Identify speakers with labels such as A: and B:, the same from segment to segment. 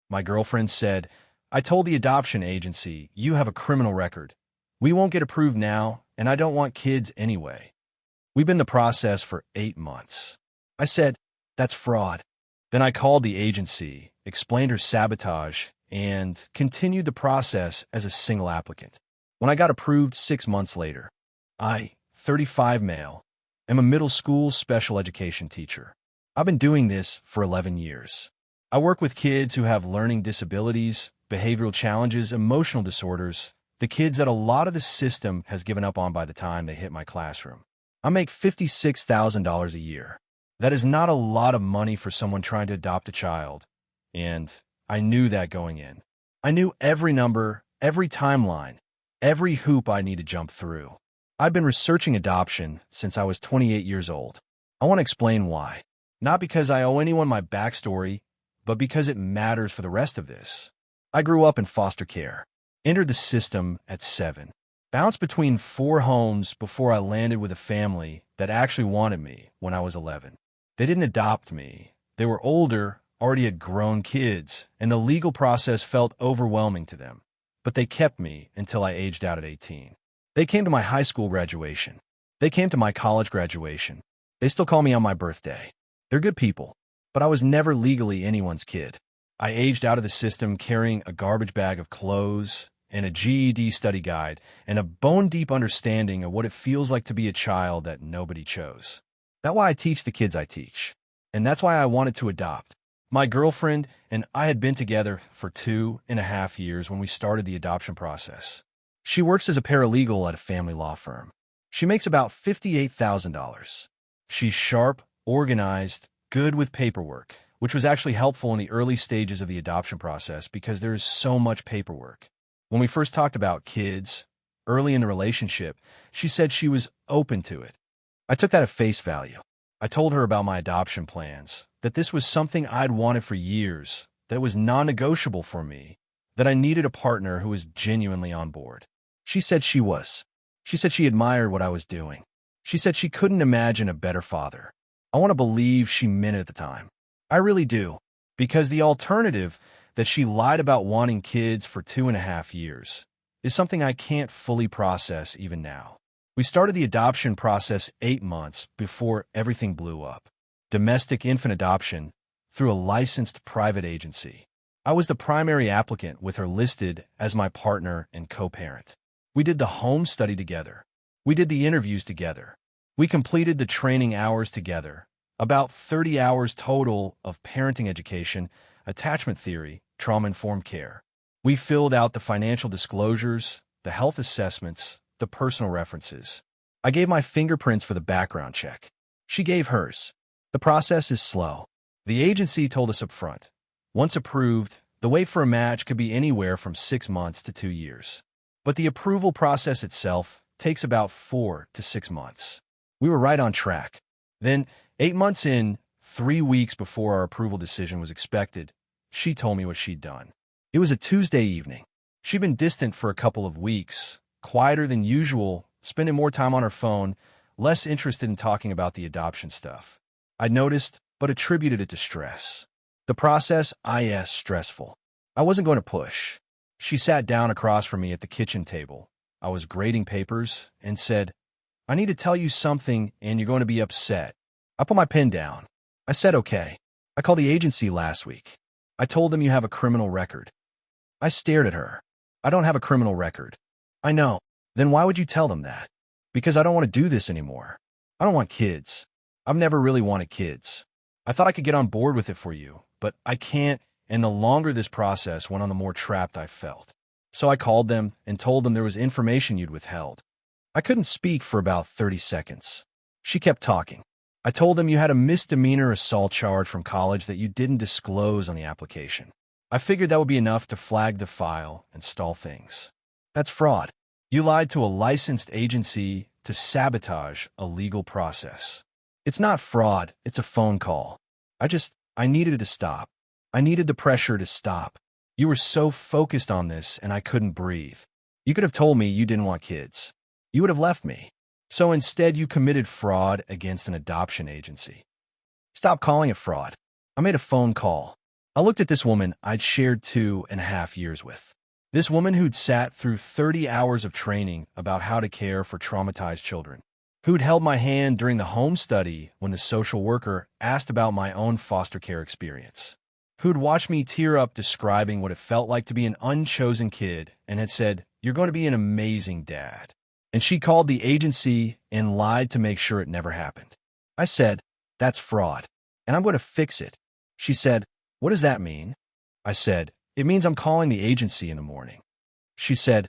A: My girlfriend said, "I told the adoption agency, you have a criminal record. We won't get approved now, and I don't want kids anyway. We've been in the process for 8 months." I said, "That's fraud." Then I called the agency, explained her sabotage, and continued the process as a single applicant. When I got approved 6 months later, I, 35 male, am a middle school special education teacher. I've been doing this for 11 years. I work with kids who have learning disabilities, behavioral challenges, emotional disorders, the kids that a lot of the system has given up on by the time they hit my classroom. I make $56,000 a year. That is not a lot of money for someone trying to adopt a child, and I knew that going in. I knew every number, every timeline, every hoop I need to jump through. I've been researching adoption since I was 28 years old. I want to explain why. Not because I owe anyone my backstory, but because it matters for the rest of this. I grew up in foster care, entered the system at 7, bounced between 4 homes before I landed with a family that actually wanted me when I was 11. They didn't adopt me. They were older, already had grown kids, and the legal process felt overwhelming to them. But they kept me until I aged out at 18. They came to my high school graduation. They came to my college graduation. They still call me on my birthday. They're good people, but I was never legally anyone's kid. I aged out of the system carrying a garbage bag of clothes and a GED study guide and a bone-deep understanding of what it feels like to be a child that nobody chose. That's why I teach the kids I teach, and that's why I wanted to adopt. My girlfriend and I had been together for 2.5 years when we started the adoption process. She works as a paralegal at a family law firm. She makes about $58,000. She's sharp, organized, good with paperwork, which was actually helpful in the early stages of the adoption process because there is so much paperwork. When we first talked about kids, early in the relationship, she said she was open to it. I took that at face value. I told her about my adoption plans, that this was something I'd wanted for years, that was non-negotiable for me, that I needed a partner who was genuinely on board. She said she was. She said she admired what I was doing. She said she couldn't imagine a better father. I want to believe she meant it at the time. I really do, because the alternative, that she lied about wanting kids for 2.5 years, is something I can't fully process even now. We started the adoption process 8 months before everything blew up. Domestic infant adoption through a licensed private agency. I was the primary applicant with her listed as my partner and co-parent. We did the home study together. We did the interviews together. We completed the training hours together, about 30 hours total of parenting education, attachment theory, trauma-informed care. We filled out the financial disclosures, the health assessments, the personal references. I gave my fingerprints for the background check. She gave hers. The process is slow. The agency told us up front. Once approved, the wait for a match could be anywhere from 6 months to 2 years. But the approval process itself takes about 4 to 6 months. We were right on track. Then, 8 months in, 3 weeks before our approval decision was expected, she told me what she'd done. It was a Tuesday evening. She'd been distant for a couple of weeks, quieter than usual, spending more time on her phone, less interested in talking about the adoption stuff. I noticed, but attributed it to stress. The process, stressful. I wasn't going to push. She sat down across from me at the kitchen table. I was grading papers and said, "I need to tell you something and you're going to be upset." I put my pen down. I said, "Okay." I called the agency last week. I told them you have a criminal record. I stared at her. I don't have a criminal record. I know. Then why would you tell them that? Because I don't want to do this anymore. I don't want kids. I've never really wanted kids. I thought I could get on board with it for you, but I can't, and the longer this process went on, the more trapped I felt. So I called them and told them there was information you'd withheld. I couldn't speak for about 30 seconds. She kept talking. I told them you had a misdemeanor assault charge from college that you didn't disclose on the application. I figured that would be enough to flag the file and stall things. That's fraud. You lied to a licensed agency to sabotage a legal process. It's not fraud, it's a phone call. I needed it to stop. I needed the pressure to stop. You were so focused on this and I couldn't breathe. You could have told me you didn't want kids. You would have left me. So instead you committed fraud against an adoption agency. Stop calling it fraud. I made a phone call. I looked at this woman I'd shared 2.5 years with. This woman who'd sat through 30 hours of training about how to care for traumatized children. Who'd held my hand during the home study when the social worker asked about my own foster care experience. Who'd watched me tear up describing what it felt like to be an unchosen kid and had said, "You're going to be an amazing dad." And she called the agency and lied to make sure it never happened. I said, "That's fraud, and I'm going to fix it." She said, "What does that mean?" I said, "It means I'm calling the agency in the morning." She said,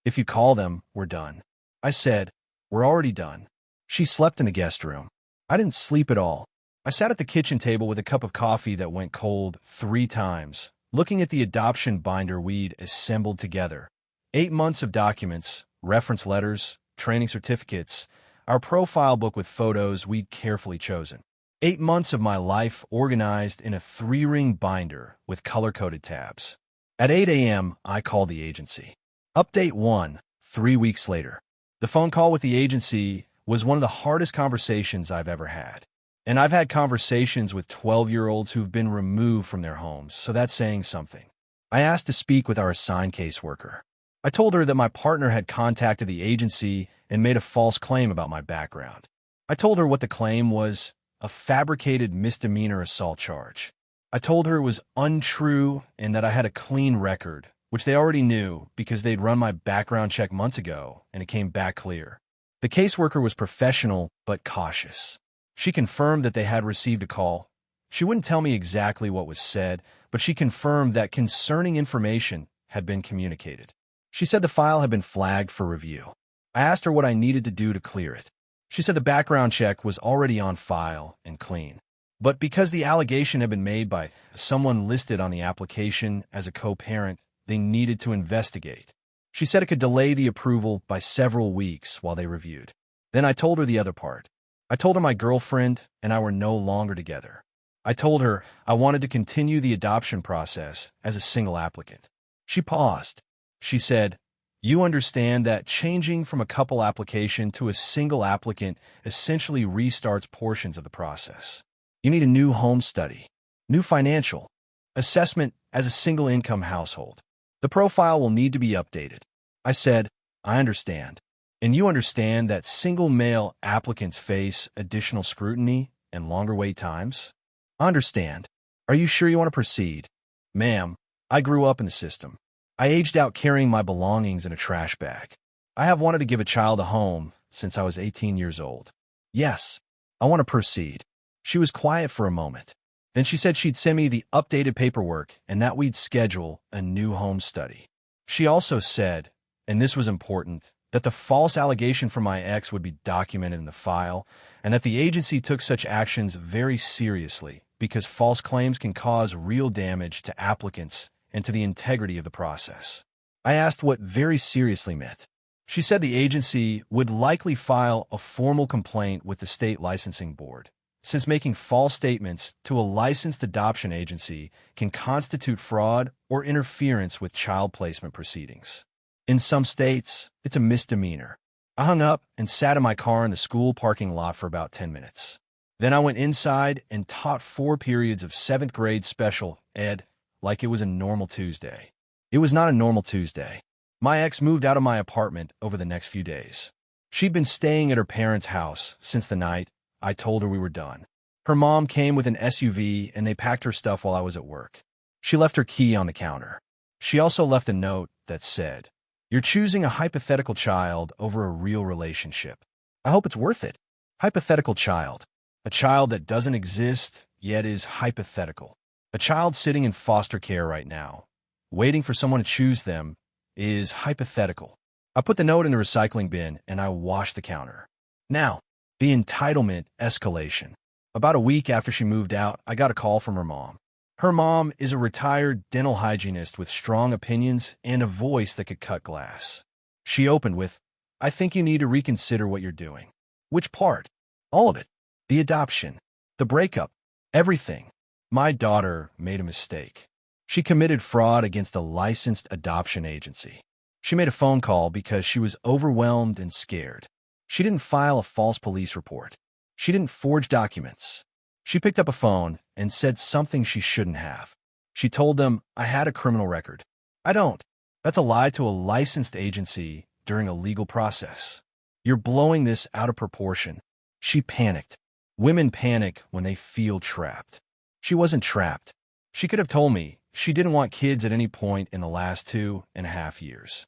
A: "If you call them, we're done." I said, "We're already done." She slept in the guest room. I didn't sleep at all. I sat at the kitchen table with a cup of coffee that went cold 3 times, looking at the adoption binder we'd assembled together. 8 months of documents, reference letters, training certificates, our profile book with photos we'd carefully chosen. 8 months of my life organized in a 3-ring binder with color-coded tabs. At 8 a.m., I called the agency. Update 1, 3 weeks later. The phone call with the agency was one of the hardest conversations I've ever had. And I've had conversations with 12-year-olds who've been removed from their homes, so that's saying something. I asked to speak with our assigned caseworker. I told her that my partner had contacted the agency and made a false claim about my background. I told her what the claim was: a fabricated misdemeanor assault charge. I told her it was untrue and that I had a clean record, which they already knew because they'd run my background check months ago and it came back clear. The caseworker was professional but cautious. She confirmed that they had received a call. She wouldn't tell me exactly what was said, but she confirmed that concerning information had been communicated. She said the file had been flagged for review. I asked her what I needed to do to clear it. She said the background check was already on file and clean. But because the allegation had been made by someone listed on the application as a co-parent, they needed to investigate. She said it could delay the approval by several weeks while they reviewed. Then I told her the other part. I told her my girlfriend and I were no longer together. I told her I wanted to continue the adoption process as a single applicant. She paused. She said, "You understand that changing from a couple application to a single applicant essentially restarts portions of the process. You need a new home study, new financial assessment as a single income household. The profile will need to be updated." I said, "I understand. And you understand that single male applicants face additional scrutiny and longer wait times?" "I understand. Are you sure you want to proceed?" "Ma'am, I grew up in the system. I aged out carrying my belongings in a trash bag. I have wanted to give a child a home since I was 18 years old. Yes, I want to proceed." She was quiet for a moment. Then she said she'd send me the updated paperwork and that we'd schedule a new home study. She also said, and this was important, that the false allegation from my ex would be documented in the file, and that the agency took such actions very seriously because false claims can cause real damage to applicants and to the integrity of the process. I asked what very seriously meant. She said the agency would likely file a formal complaint with the state licensing board, since making false statements to a licensed adoption agency can constitute fraud or interference with child placement proceedings. In some states, it's a misdemeanor. I hung up and sat in my car in the school parking lot for about 10 minutes. Then I went inside and taught 4 periods of 7th grade special ed like it was a normal Tuesday. It was not a normal Tuesday. My ex moved out of my apartment over the next few days. She'd been staying at her parents' house since the night I told her we were done. Her mom came with an SUV and they packed her stuff while I was at work. She left her key on the counter. She also left a note that said, "You're choosing a hypothetical child over a real relationship. I hope it's worth it." Hypothetical child. A child that doesn't exist, yet is hypothetical. A child sitting in foster care right now, waiting for someone to choose them, is hypothetical. I put the note in the recycling bin and I washed the counter. Now, the entitlement escalation. About a week after she moved out, I got a call from her mom. Her mom is a retired dental hygienist with strong opinions and a voice that could cut glass. She opened with, "I think you need to reconsider what you're doing." Which part? All of it. The adoption, the breakup, everything. My daughter made a mistake. She committed fraud against a licensed adoption agency. She made a phone call because she was overwhelmed and scared. She didn't file a false police report. She didn't forge documents. She picked up a phone and said something she shouldn't have. She told them I had a criminal record. I don't. That's a lie to a licensed agency during a legal process. You're blowing this out of proportion. She panicked. Women panic when they feel trapped. She wasn't trapped. She could have told me she didn't want kids at any point in the last 2.5 years.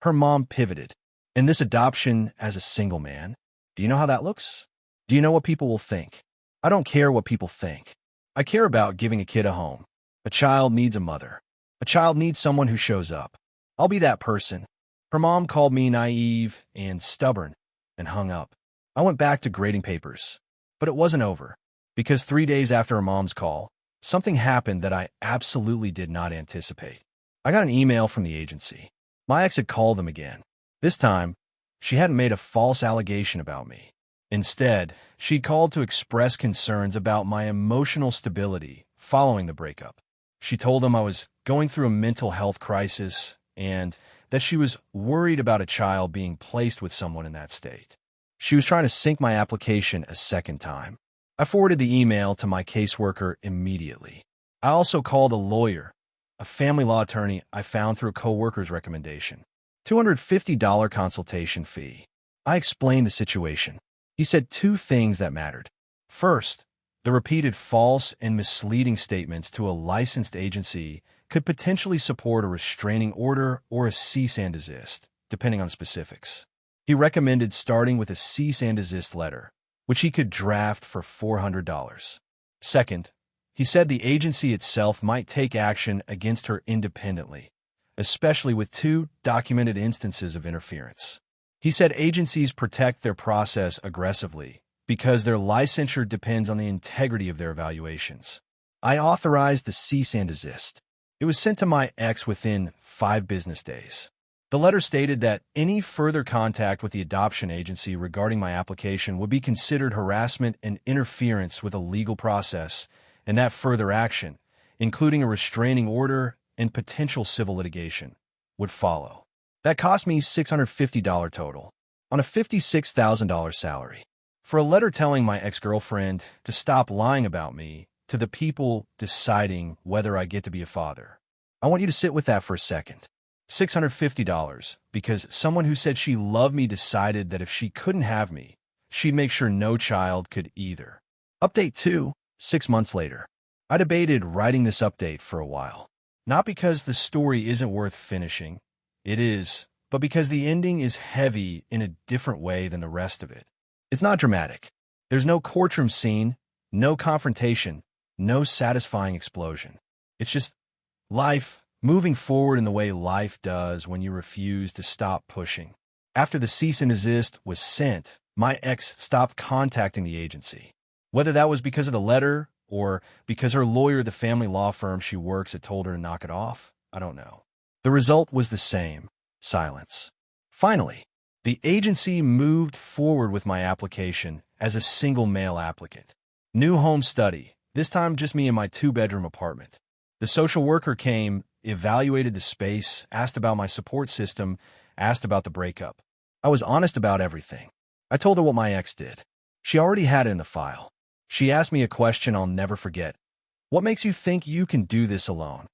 A: Her mom pivoted. And this adoption as a single man, do you know how that looks? Do you know what people will think? I don't care what people think. I care about giving a kid a home. A child needs a mother. A child needs someone who shows up. I'll be that person. Her mom called me naive and stubborn and hung up. I went back to grading papers. But it wasn't over, because 3 days after her mom's call, something happened that I absolutely did not anticipate. I got an email from the agency. My ex had called them again. This time, she hadn't made a false allegation about me. Instead, she called to express concerns about my emotional stability following the breakup. She told them I was going through a mental health crisis and that she was worried about a child being placed with someone in that state. She was trying to sink my application a second time. I forwarded the email to my caseworker immediately. I also called a lawyer, a family law attorney I found through a coworker's recommendation. $250 consultation fee. I explained the situation. He said 2 things that mattered. First, the repeated false and misleading statements to a licensed agency could potentially support a restraining order or a cease and desist, depending on specifics. He recommended starting with a cease and desist letter, which he could draft for $400. Second, he said the agency itself might take action against her independently, especially with 2 documented instances of interference. He said agencies protect their process aggressively because their licensure depends on the integrity of their evaluations. I authorized the cease and desist. It was sent to my ex within 5 business days. The letter stated that any further contact with the adoption agency regarding my application would be considered harassment and interference with a legal process, and that further action, including a restraining order and potential civil litigation, would follow. That cost me $650 total, on a $56,000 salary. For a letter telling my ex-girlfriend to stop lying about me to the people deciding whether I get to be a father. I want you to sit with that for a second. $650 because someone who said she loved me decided that if she couldn't have me, she'd make sure no child could either. Update 2, 6 months later. I debated writing this update for a while. Not because the story isn't worth finishing. It is, but because the ending is heavy in a different way than the rest of it. It's not dramatic. There's no courtroom scene, no confrontation, no satisfying explosion. It's just life moving forward in the way life does when you refuse to stop pushing. After the cease and desist was sent, my ex stopped contacting the agency. Whether that was because of the letter or because her lawyer, the family law firm she works at, told her to knock it off, I don't know. The result was the same: silence. Finally, the agency moved forward with my application as a single male applicant. New home study, this time just me in my 2-bedroom apartment. The social worker came, evaluated the space, asked about my support system, asked about the breakup. I was honest about everything. I told her what my ex did. She already had it in the file. She asked me a question I'll never forget. What makes you think you can do this alone?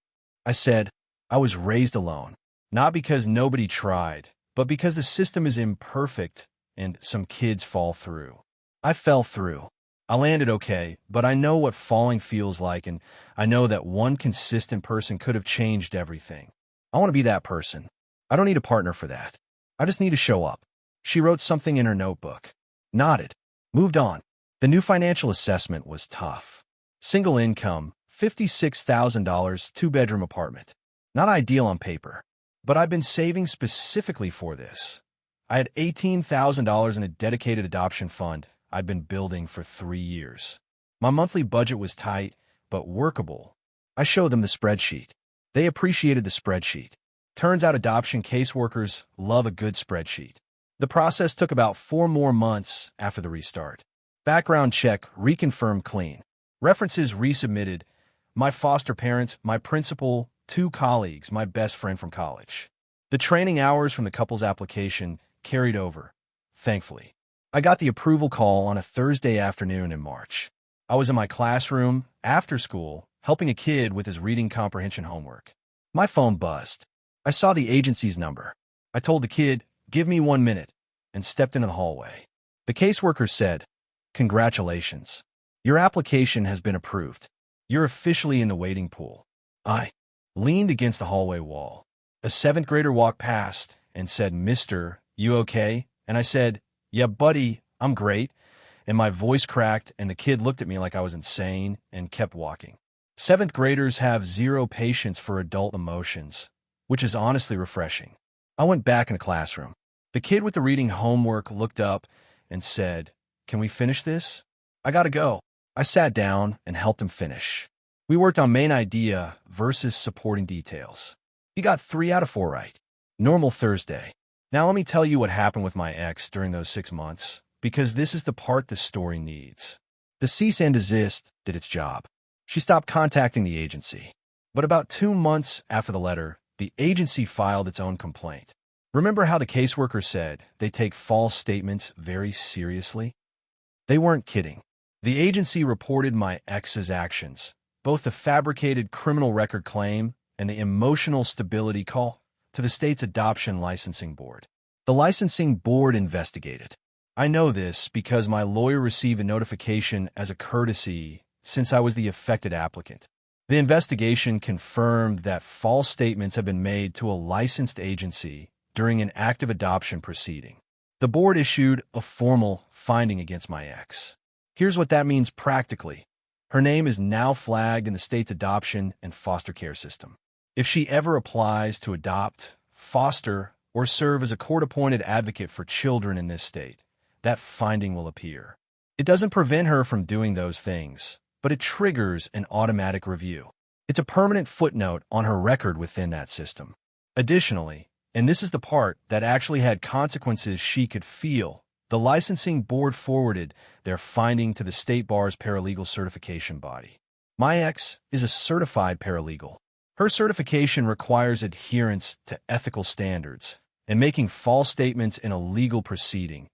A: I said, I was raised alone, not because nobody tried, but because the system is imperfect and some kids fall through. I fell through. I landed okay, but I know what falling feels like, and I know that one consistent person could have changed everything. I want to be that person. I don't need a partner for that. I just need to show up. She wrote something in her notebook, nodded, moved on. The new financial assessment was tough. Single income, $56,000, 2-bedroom apartment. Not ideal on paper, but I've been saving specifically for this. I had $18,000 in a dedicated adoption fund I'd been building for 3 years. My monthly budget was tight, but workable. I showed them the spreadsheet. They appreciated the spreadsheet. Turns out adoption caseworkers love a good spreadsheet. The process took about 4 more months after the restart. Background check, reconfirmed clean. References resubmitted. My foster parents, my principal, 2 colleagues, my best friend from college. The training hours from the couple's application carried over, thankfully. I got the approval call on a Thursday afternoon in March. I was in my classroom, after school, helping a kid with his reading comprehension homework. My phone buzzed. I saw the agency's number. I told the kid, "Give me 1 minute," and stepped into the hallway. The caseworker said, "Congratulations. Your application has been approved. You're officially in the waiting pool." I leaned against the hallway wall. A seventh grader walked past and said, "Mister, you okay?" And I said, "Yeah, buddy, I'm great." And my voice cracked, and the kid looked at me like I was insane and kept walking. Seventh graders have zero patience for adult emotions, which is honestly refreshing. I went back in the classroom. The kid with the reading homework looked up and said, "Can we finish this?" "I gotta go." I sat down and helped him finish. We worked on main idea versus supporting details. He got 3 out of 4 right. Normal Thursday. Now let me tell you what happened with my ex during those 6 months, because this is the part the story needs. The cease and desist did its job. She stopped contacting the agency. But about 2 months after the letter, the agency filed its own complaint. Remember how the caseworker said they take false statements very seriously? They weren't kidding. The agency reported my ex's actions, both the fabricated criminal record claim and the emotional stability call, to the state's adoption licensing board. The licensing board investigated. I know this because my lawyer received a notification as a courtesy since I was the affected applicant. The investigation confirmed that false statements have been made to a licensed agency during an active adoption proceeding. The board issued a formal finding against my ex. Here's what that means practically. Her name is now flagged in the state's adoption and foster care system. If she ever applies to adopt, foster, or serve as a court-appointed advocate for children in this state, that finding will appear. It doesn't prevent her from doing those things, but it triggers an automatic review. It's a permanent footnote on her record within that system. Additionally, and this is the part that actually had consequences she could feel, the licensing board forwarded their finding to the state bar's paralegal certification body. My ex is a certified paralegal. Her certification requires adherence to ethical standards, and making false statements in a legal proceeding,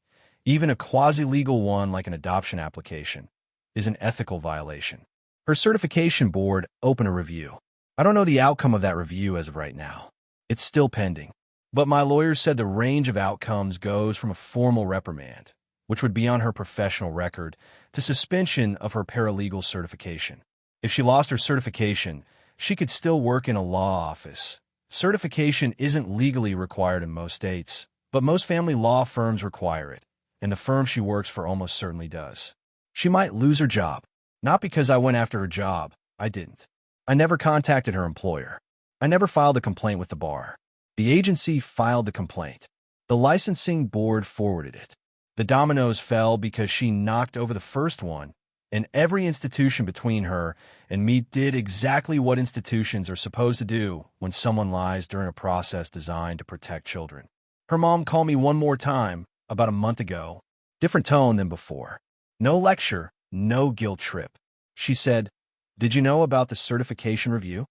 A: even a quasi-legal one like an adoption application, is an ethical violation. Her certification board opened a review. I don't know the outcome of that review as of right now. It's still pending. But my lawyer said the range of outcomes goes from a formal reprimand, which would be on her professional record, to suspension of her paralegal certification. If she lost her certification, she could still work in a law office. Certification isn't legally required in most states, but most family law firms require it, and the firm she works for almost certainly does. She might lose her job. Not because I went after her job. I didn't. I never contacted her employer. I never filed a complaint with the bar. The agency filed the complaint. The licensing board forwarded it. The dominoes fell because she knocked over the first one, and every institution between her and me did exactly what institutions are supposed to do when someone lies during a process designed to protect children. Her mom called me one more time about a month ago. Different tone than before. No lecture, no guilt trip. She said, "Did you know about the certification review?"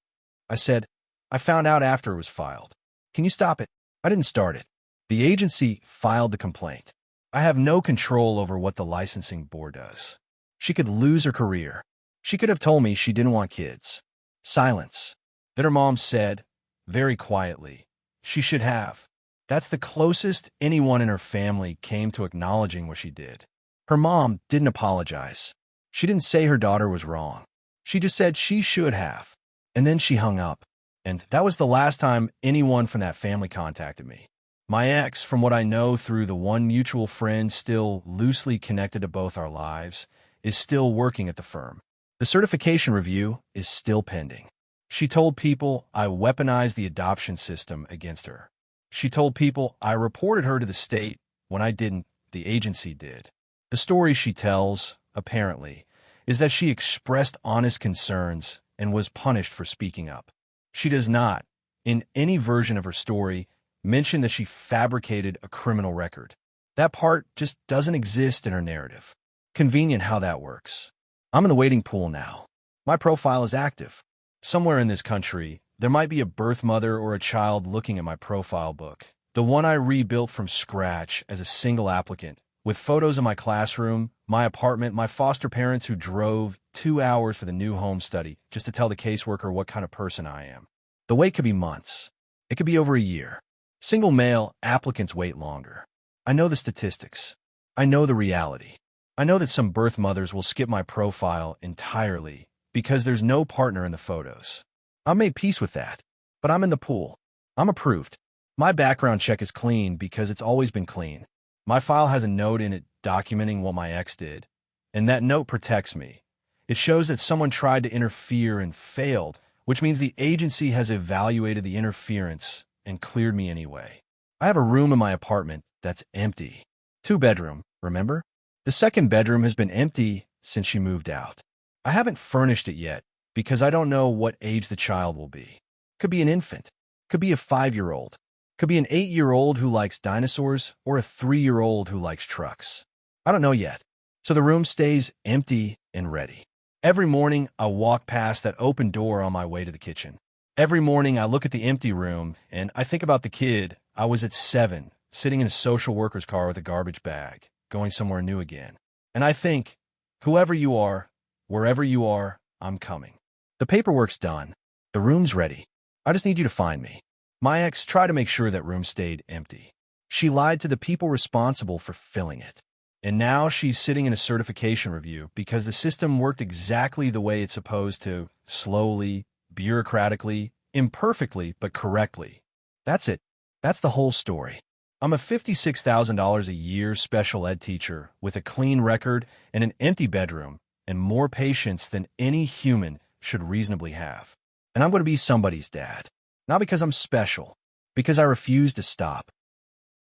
A: I said, "I found out after it was filed. Can you stop it?" I didn't start it. The agency filed the complaint. I have no control over what the licensing board does. She could lose her career. She could have told me she didn't want kids. Silence. Then her mom said, very quietly, she should have. That's the closest anyone in her family came to acknowledging what she did. Her mom didn't apologize. She didn't say her daughter was wrong. She just said she should have. And then she hung up. And that was the last time anyone from that family contacted me. My ex, from what I know through the one mutual friend still loosely connected to both our lives, is still working at the firm. The certification review is still pending. She told people I weaponized the adoption system against her. She told people I reported her to the state when I didn't, the agency did. The story she tells, apparently, is that she expressed honest concerns and was punished for speaking up. She does not, in any version of her story, mention that she fabricated a criminal record. That part just doesn't exist in her narrative. Convenient how that works. I'm in the waiting pool now. My profile is active. Somewhere in this country, there might be a birth mother or a child looking at my profile book, the one I rebuilt from scratch as a single applicant with photos of my classroom, my apartment, my foster parents who drove 2 hours for the new home study just to tell the caseworker what kind of person I am. The wait could be months. It could be over a year. Single male applicants wait longer. I know the statistics. I know the reality. I know that some birth mothers will skip my profile entirely because there's no partner in the photos. I made peace with that, but I'm in the pool. I'm approved. My background check is clean because it's always been clean. My file has a note in it documenting what my ex did, and that note protects me. It shows that someone tried to interfere and failed, which means the agency has evaluated the interference and cleared me anyway. I have a room in my apartment that's empty. 2-bedroom, remember? The second bedroom has been empty since she moved out. I haven't furnished it yet because I don't know what age the child will be. Could be an infant. Could be a 5-year-old. Could be an 8-year-old who likes dinosaurs or a 3-year-old who likes trucks. I don't know yet. So the room stays empty and ready. Every morning, I walk past that open door on my way to the kitchen. Every morning, I look at the empty room and I think about the kid. I was at 7, sitting in a social worker's car with a garbage bag, going somewhere new again. And I think, whoever you are, wherever you are, I'm coming. The paperwork's done. The room's ready. I just need you to find me. My ex tried to make sure that room stayed empty. She lied to the people responsible for filling it. And now she's sitting in a certification review because the system worked exactly the way it's supposed to, slowly, bureaucratically, imperfectly, but correctly. That's it. That's the whole story. I'm a $56,000 a year special ed teacher with a clean record and an empty bedroom and more patience than any human should reasonably have. And I'm going to be somebody's dad. Not because I'm special, because I refuse to stop.